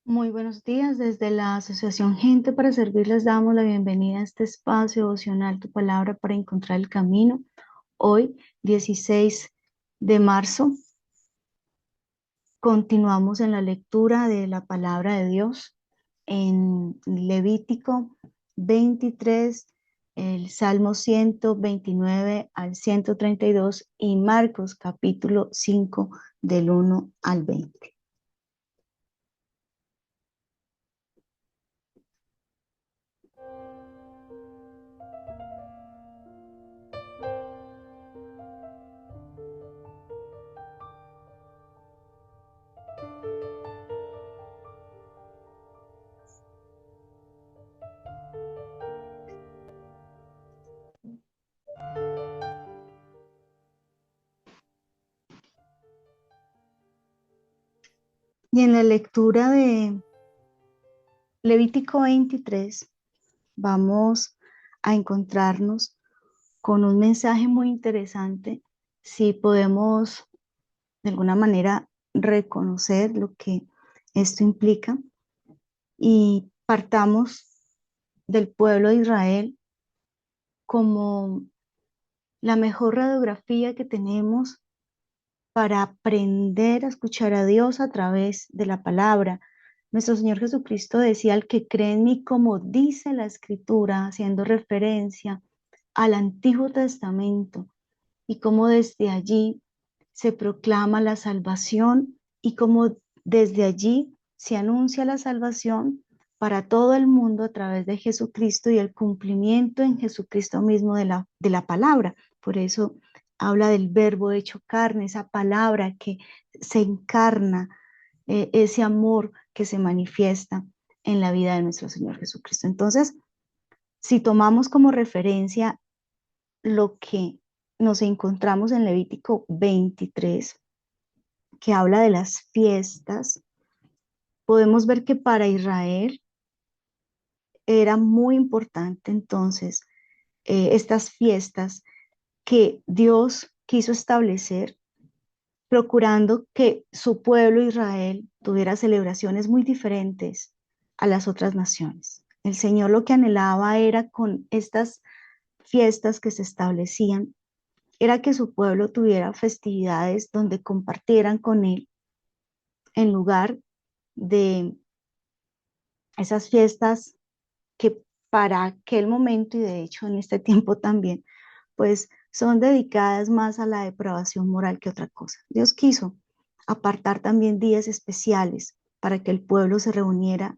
Muy buenos días. Desde la Asociación Gente para Servir les damos la bienvenida a este espacio devocional, tu palabra para encontrar el camino. Hoy, 16 de marzo, continuamos en la lectura de la palabra de Dios en Levítico 23, el Salmo 129 al 132 y Marcos capítulo 5 del 1 al 20. Y en la lectura de Levítico 23 vamos a encontrarnos con un mensaje muy interesante si podemos de alguna manera reconocer lo que esto implica y partamos del pueblo de Israel como la mejor radiografía que tenemos para aprender a escuchar a Dios a través de la palabra. Nuestro Señor Jesucristo decía: "Al que cree en mí, como dice la Escritura", haciendo referencia al Antiguo Testamento, y cómo desde allí se proclama la salvación y cómo desde allí se anuncia la salvación para todo el mundo a través de Jesucristo y el cumplimiento en Jesucristo mismo de la palabra. Por eso habla del verbo hecho carne, esa palabra que se encarna, ese amor que se manifiesta en la vida de nuestro Señor Jesucristo. Entonces, si tomamos como referencia lo que nos encontramos en Levítico 23, que habla de las fiestas, podemos ver que para Israel era muy importante entonces estas fiestas que Dios quiso establecer, procurando que su pueblo Israel tuviera celebraciones muy diferentes a las otras naciones. El Señor lo que anhelaba era, con estas fiestas que se establecían, era que su pueblo tuviera festividades donde compartieran con él, en lugar de esas fiestas que para aquel momento, y de hecho en este tiempo también, pues son dedicadas más a la depravación moral que otra cosa. Dios quiso apartar también días especiales para que el pueblo se reuniera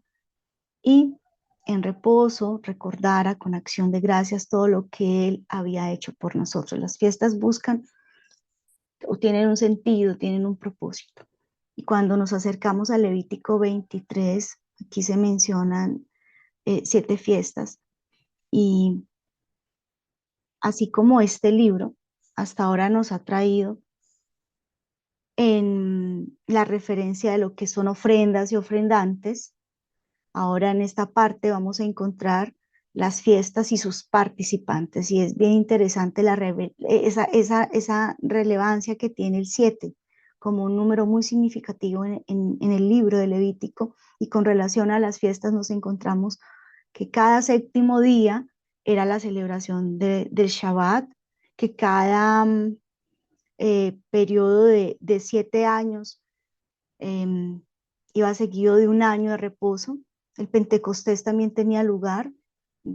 y en reposo recordara con acción de gracias todo lo que Él había hecho por nosotros. Las fiestas buscan o tienen un sentido, tienen un propósito. Y cuando nos acercamos a Levítico 23, aquí se mencionan 7 fiestas. Y así como este libro hasta ahora nos ha traído en la referencia de lo que son ofrendas y ofrendantes, ahora en esta parte vamos a encontrar las fiestas y sus participantes. Y es bien interesante esa relevancia que tiene el 7 como un número muy significativo en el libro de Levítico. Y con relación a las fiestas nos encontramos que cada séptimo día era la celebración del Shabbat, que cada periodo de 7 años em, iba seguido de un año de reposo. El Pentecostés también tenía lugar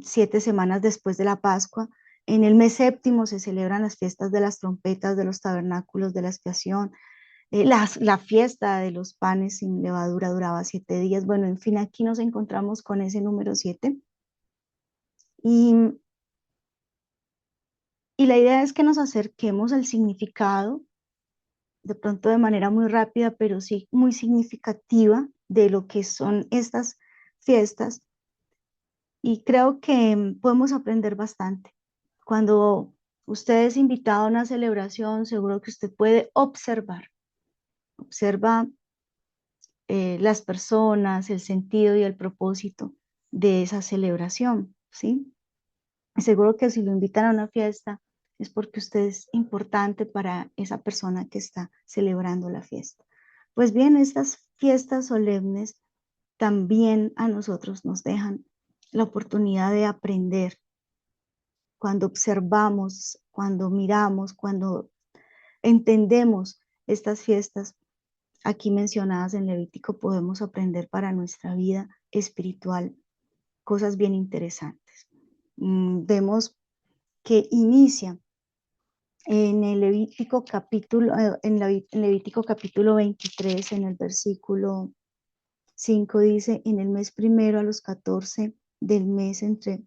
7 semanas después de la Pascua. En el mes séptimo se celebran las fiestas de las trompetas, de los tabernáculos, de la expiación. La fiesta de los panes sin levadura duraba 7 días. Bueno, en fin, aquí nos encontramos con ese número 7. Y, y la idea es que nos acerquemos al significado, de pronto de manera muy rápida, pero sí muy significativa, de lo que son estas fiestas. Y creo que podemos aprender bastante. Cuando usted es invitado a una celebración, seguro que usted puede observa las personas, el sentido y el propósito de esa celebración, ¿sí? Seguro que si lo invitan a una fiesta es porque usted es importante para esa persona que está celebrando la fiesta. Pues bien, estas fiestas solemnes también a nosotros nos dejan la oportunidad de aprender. Cuando observamos, cuando miramos, cuando entendemos estas fiestas aquí mencionadas en Levítico, podemos aprender para nuestra vida espiritual cosas bien interesantes. Vemos que inicia en el Levítico capítulo, Levítico capítulo 23, en el versículo 5 dice: en el mes primero a los 14 del mes, entre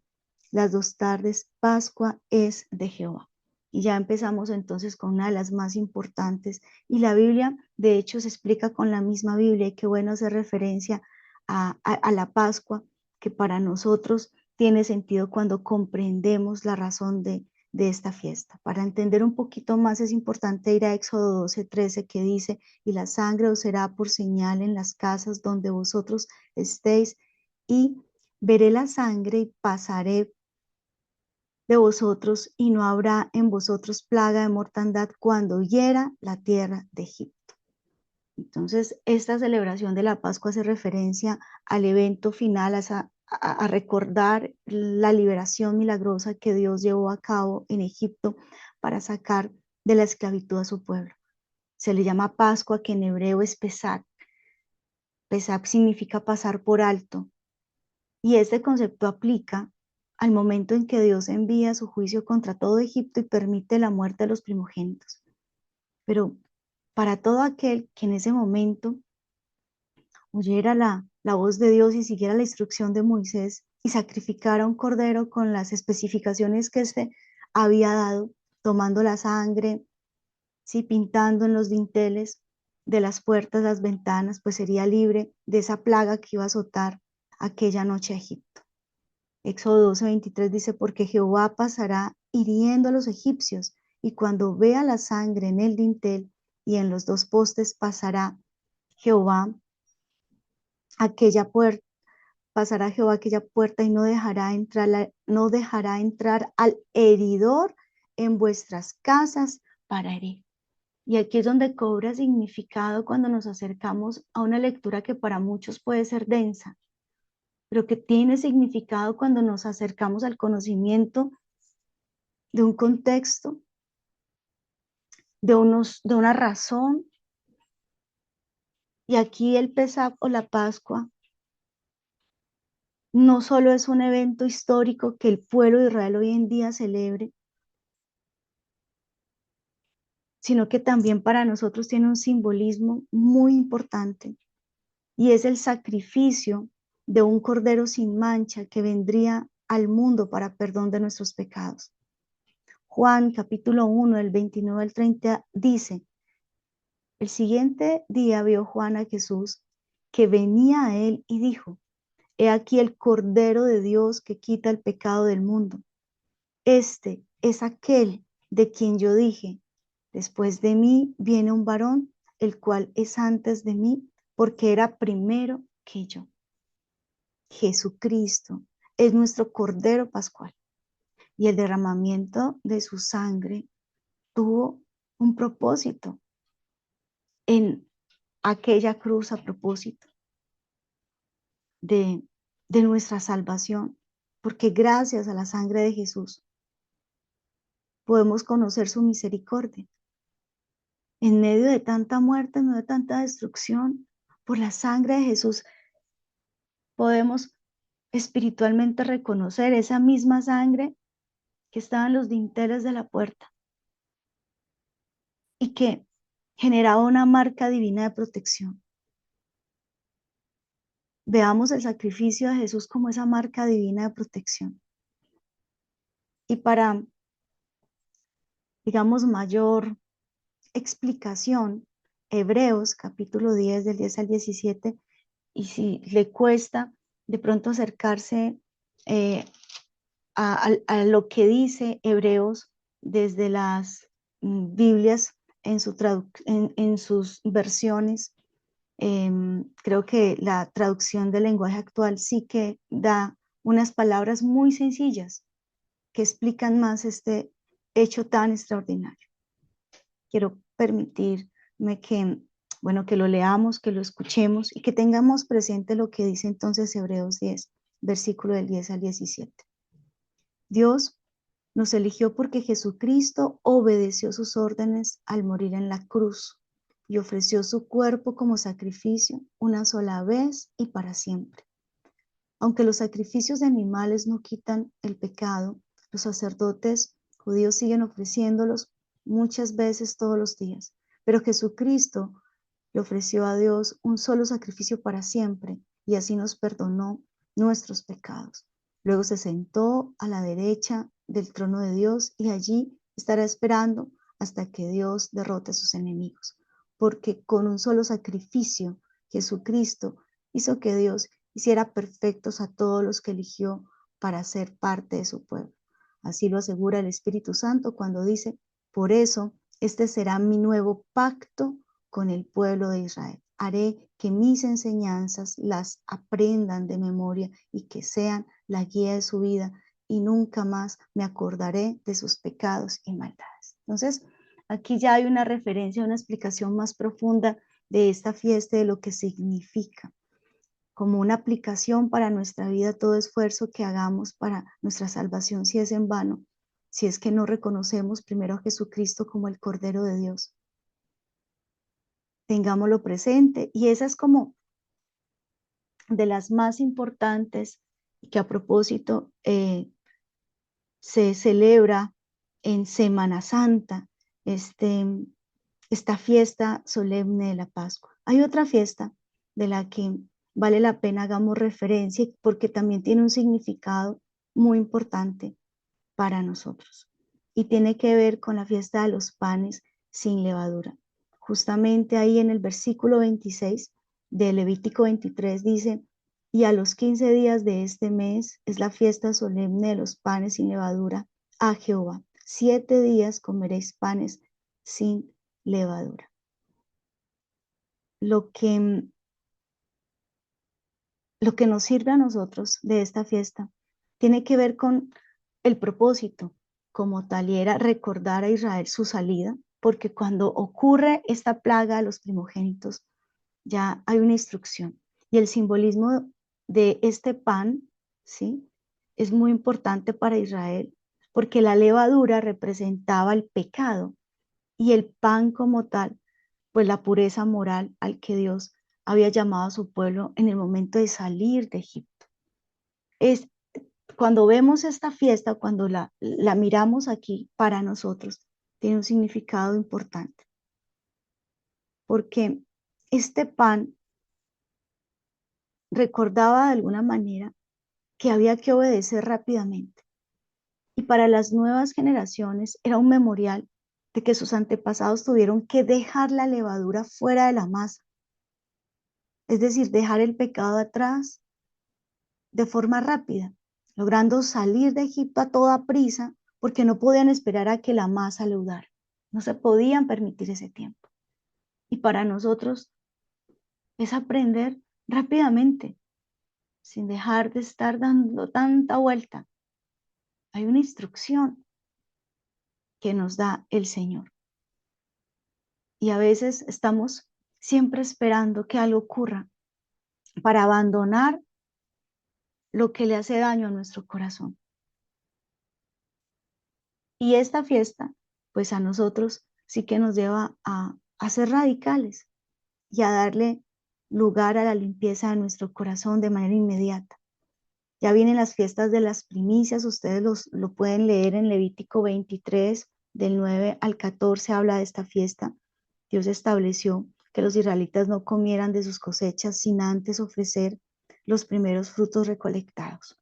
las 2 tardes, Pascua es de Jehová. Y ya empezamos entonces con una de las más importantes. Y la Biblia, de hecho, se explica con la misma Biblia. Y qué bueno hacer referencia a la Pascua, que para nosotros tiene sentido cuando comprendemos la razón de esta fiesta. Para entender un poquito más es importante ir a Éxodo 12:13, que dice: y la sangre os será por señal en las casas donde vosotros estéis, y veré la sangre y pasaré de vosotros, y no habrá en vosotros plaga de mortandad cuando hiera la tierra de Egipto. Entonces, esta celebración de la Pascua hace referencia al evento final, a recordar la liberación milagrosa que Dios llevó a cabo en Egipto para sacar de la esclavitud a su pueblo. Se le llama Pascua, que en hebreo es Pesach. Pesach significa pasar por alto. Y este concepto aplica al momento en que Dios envía su juicio contra todo Egipto y permite la muerte de los primogénitos. Pero para todo aquel que en ese momento oyera la voz de Dios y siguiera la instrucción de Moisés y sacrificara un cordero con las especificaciones que éste había dado, tomando la sangre, sí, pintando en los dinteles de las puertas, las ventanas, pues sería libre de esa plaga que iba a azotar aquella noche a Egipto. Éxodo 12:23 dice: porque Jehová pasará hiriendo a los egipcios, y cuando vea la sangre en el dintel y en los 2 postes, Jehová aquella puerta, pasará Jehová aquella puerta y no dejará entrar al heridor en vuestras casas para herir. Y aquí es donde cobra significado cuando nos acercamos a una lectura que para muchos puede ser densa, pero que tiene significado cuando nos acercamos al conocimiento de un contexto, de una razón. Y aquí el Pesaj o la Pascua no solo es un evento histórico que el pueblo de Israel hoy en día celebre, sino que también para nosotros tiene un simbolismo muy importante, y es el sacrificio de un cordero sin mancha que vendría al mundo para perdón de nuestros pecados. Juan capítulo 1, del 29 al 30 dice: el siguiente día vio Juan a Jesús que venía a él y dijo: he aquí el Cordero de Dios que quita el pecado del mundo. Este es aquel de quien yo dije: después de mí viene un varón, el cual es antes de mí, porque era primero que yo. Jesucristo es nuestro Cordero Pascual, y el derramamiento de su sangre tuvo un propósito en aquella cruz, a propósito de, de nuestra salvación, porque gracias a la sangre de Jesús podemos conocer su misericordia. En medio de tanta muerte, en medio de tanta destrucción, por la sangre de Jesús podemos espiritualmente reconocer esa misma sangre que estaba en los dinteles de la puerta y que generaba una marca divina de protección. Veamos el sacrificio de Jesús como esa marca divina de protección. Y para, digamos, mayor explicación, Hebreos capítulo 10, del 10 al 17, y si le cuesta de pronto acercarse a lo que dice Hebreos desde las Biblias en sus versiones, creo que la traducción del lenguaje actual sí que da unas palabras muy sencillas que explican más este hecho tan extraordinario. Quiero permitirme que Bueno, que lo leamos, que lo escuchemos y que tengamos presente lo que dice entonces Hebreos 10, versículo del 10 al 17. Dios nos eligió porque Jesucristo obedeció sus órdenes al morir en la cruz y ofreció su cuerpo como sacrificio una sola vez y para siempre. Aunque los sacrificios de animales no quitan el pecado, los sacerdotes judíos siguen ofreciéndolos muchas veces todos los días. Pero Jesucristo le ofreció a Dios un solo sacrificio para siempre y así nos perdonó nuestros pecados. Luego se sentó a la derecha del trono de Dios y allí estará esperando hasta que Dios derrote a sus enemigos. Porque con un solo sacrificio, Jesucristo hizo que Dios hiciera perfectos a todos los que eligió para ser parte de su pueblo. Así lo asegura el Espíritu Santo cuando dice, por eso este será mi nuevo pacto con el pueblo de Israel. Haré que mis enseñanzas las aprendan de memoria y que sean la guía de su vida y nunca más me acordaré de sus pecados y maldades. Entonces, aquí ya hay una referencia, una explicación más profunda de esta fiesta, de lo que significa como una aplicación para nuestra vida todo esfuerzo que hagamos para nuestra salvación, si es en vano, si es que no reconocemos primero a Jesucristo como el Cordero de Dios. Tengámoslo presente y esa es como de las más importantes que a propósito se celebra en Semana Santa, esta fiesta solemne de la Pascua. Hay otra fiesta de la que vale la pena hagamos referencia porque también tiene un significado muy importante para nosotros y tiene que ver con la fiesta de los panes sin levadura. Justamente ahí en el versículo 26 de Levítico 23 dice, y a los 15 días de este mes es la fiesta solemne de los panes sin levadura a Jehová. 7 días comeréis panes sin levadura. Lo que nos sirve a nosotros de esta fiesta tiene que ver con el propósito como tal y era recordar a Israel su salida, porque cuando ocurre esta plaga de los primogénitos, ya hay una instrucción y el simbolismo de este pan, ¿sí? Es muy importante para Israel porque la levadura representaba el pecado y el pan como tal, pues la pureza moral al que Dios había llamado a su pueblo en el momento de salir de Egipto. Es cuando vemos esta fiesta, cuando la miramos aquí para nosotros, tiene un significado importante, porque este pan recordaba de alguna manera que había que obedecer rápidamente. Y para las nuevas generaciones era un memorial de que sus antepasados tuvieron que dejar la levadura fuera de la masa, es decir, dejar el pecado atrás de forma rápida, logrando salir de Egipto a toda prisa porque no podían esperar a que la masa leudara. No se podían permitir ese tiempo. Y para nosotros es aprender rápidamente, sin dejar de estar dando tanta vuelta. Hay una instrucción que nos da el Señor. Y a veces estamos siempre esperando que algo ocurra para abandonar lo que le hace daño a nuestro corazón. Y esta fiesta, pues a nosotros sí que nos lleva a ser radicales y a darle lugar a la limpieza de nuestro corazón de manera inmediata. Ya vienen las fiestas de las primicias, ustedes lo pueden leer en Levítico 23, del 9 al 14, habla de esta fiesta. Dios estableció que los israelitas no comieran de sus cosechas sin antes ofrecer los primeros frutos recolectados.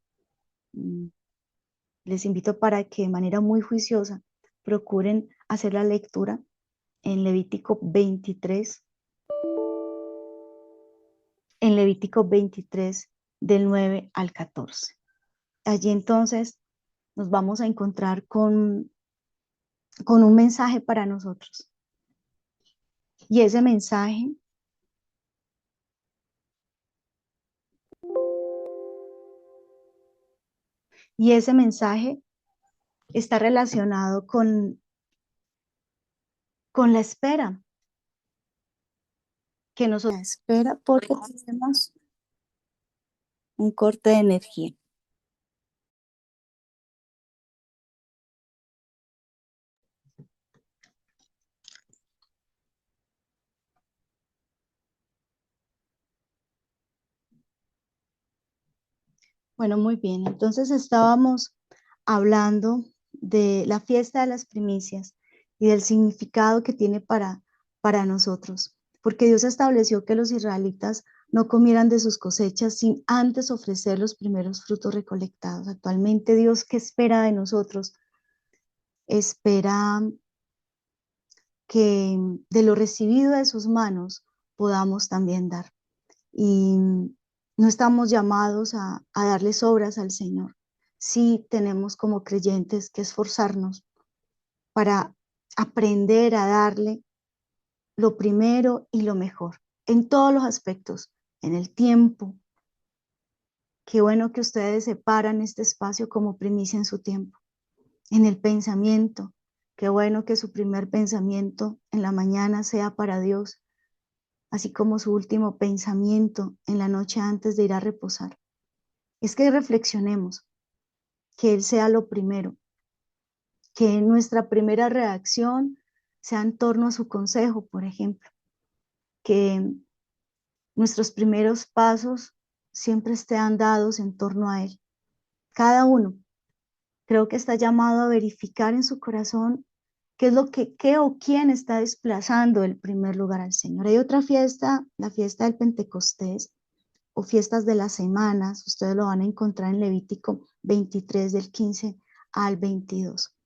Les invito para que de manera muy juiciosa procuren hacer la lectura en Levítico 23, del 9 al 14. Allí entonces nos vamos a encontrar con un mensaje para nosotros. Y ese mensaje está relacionado con la espera. que nosotros espera porque tenemos un corte de energía. Bueno, muy bien. Entonces estábamos hablando de la fiesta de las primicias y del significado que tiene para nosotros, porque Dios estableció que los israelitas no comieran de sus cosechas sin antes ofrecer los primeros frutos recolectados. Actualmente Dios, ¿qué espera de nosotros? Espera que de lo recibido de sus manos podamos también dar. Y no estamos llamados a darles obras al Señor. Sí tenemos como creyentes que esforzarnos para aprender a darle lo primero y lo mejor en todos los aspectos, en el tiempo. Qué bueno que ustedes separan este espacio como primicia en su tiempo. En el pensamiento, qué bueno que su primer pensamiento en la mañana sea para Dios, así como su último pensamiento en la noche antes de ir a reposar. Es que reflexionemos, que Él sea lo primero, que nuestra primera reacción sea en torno a su consejo, por ejemplo, que nuestros primeros pasos siempre estén dados en torno a Él. Cada uno creo que está llamado a verificar en su corazón qué es lo que, qué o quién está desplazando el primer lugar al Señor. Hay otra fiesta, la fiesta del Pentecostés o fiestas de las semanas, ustedes lo van a encontrar en Levítico 23 del 15 al 22.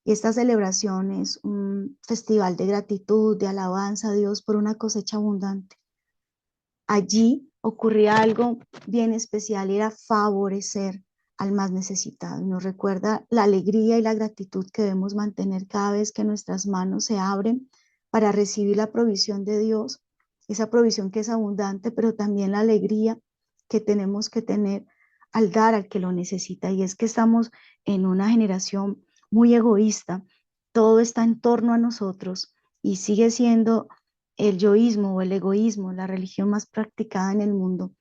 Y esta celebración es un festival de gratitud, de alabanza a Dios por una cosecha abundante. Allí ocurría algo bien especial, era favorecer al más necesitado. Nos recuerda la alegría y la gratitud que debemos mantener cada vez que nuestras manos se abren para recibir la provisión de Dios, esa provisión que es abundante, pero también la alegría que tenemos que tener al dar al que lo necesita. Y es que estamos en una generación muy egoísta, todo está en torno a nosotros y sigue siendo el yoísmo o el egoísmo, la religión más practicada en el mundo,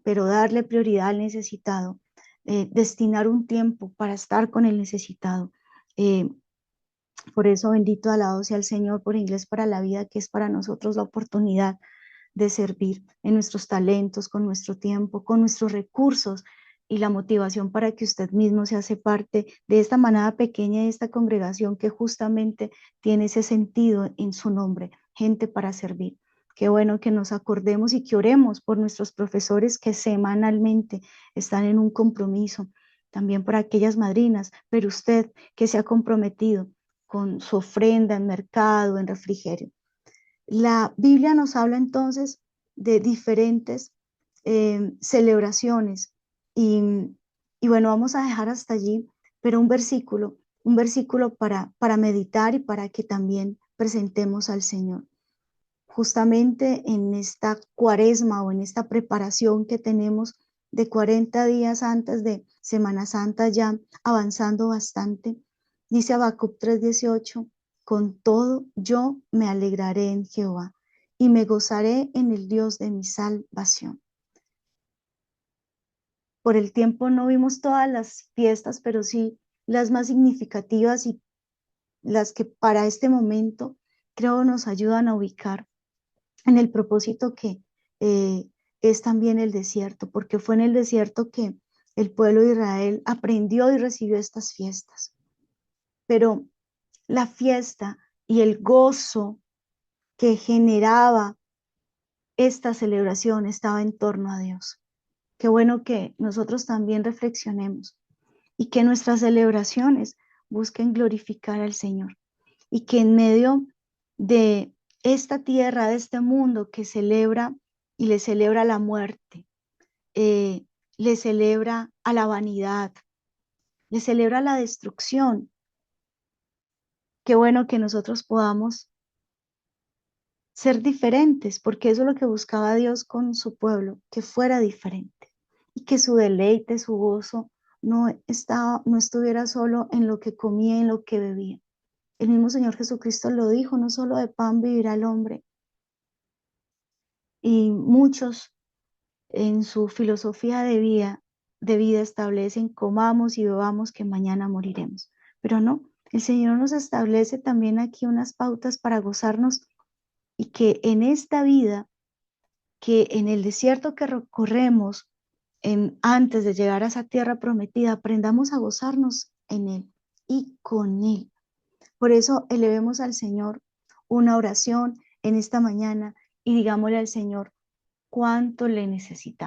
pero darle prioridad al necesitado, destinar un tiempo para estar con el necesitado. Eh, por eso bendito alabado sea el Señor por inglés para la vida, que es para nosotros la oportunidad de servir en nuestros talentos, con nuestro tiempo, con nuestros recursos y la motivación para que usted mismo se hace parte de esta manada pequeña, de esta congregación que justamente tiene ese sentido en su nombre, gente para servir. Qué bueno que nos acordemos y que oremos por nuestros profesores que semanalmente están en un compromiso, también por aquellas madrinas, pero usted que se ha comprometido con su ofrenda en mercado, en refrigerio. La Biblia nos habla entonces de diferentes celebraciones y, y bueno, vamos a dejar hasta allí, pero un versículo para meditar y para que también presentemos al Señor. Justamente en esta cuaresma o en esta preparación que tenemos de 40 días antes de Semana Santa, ya avanzando bastante, dice Habacuc 3:18, con todo yo me alegraré en Jehová y me gozaré en el Dios de mi salvación. Por el tiempo no vimos todas las fiestas, pero sí las más significativas y las que para este momento creo nos ayudan a ubicar en el propósito que eh, es también el desierto, porque fue en el desierto que el pueblo de Israel aprendió y recibió estas fiestas. Pero la fiesta y el gozo que generaba esta celebración estaba en torno a Dios. Qué bueno que nosotros también reflexionemos y que nuestras celebraciones busquen glorificar al Señor y que en medio de esta tierra, de este mundo que celebra y le celebra la muerte, eh, le celebra a la vanidad, le celebra la destrucción. Qué bueno que nosotros podamos ser diferentes, porque eso es lo que buscaba Dios con su pueblo, que fuera diferente y que su deleite, su gozo no estuviera solo en lo que comía, en lo que bebía. El mismo Señor Jesucristo lo dijo, no solo de pan vivirá el hombre, Y muchos en su filosofía de vida establecen comamos y bebamos que mañana moriremos. Pero no, el Señor nos establece también aquí unas pautas para gozarnos y que en esta vida, que en el desierto que recorremos antes de llegar a esa tierra prometida, aprendamos a gozarnos en Él y con Él. Por eso elevemos al Señor una oración en esta mañana y digámosle al Señor cuánto le necesitamos.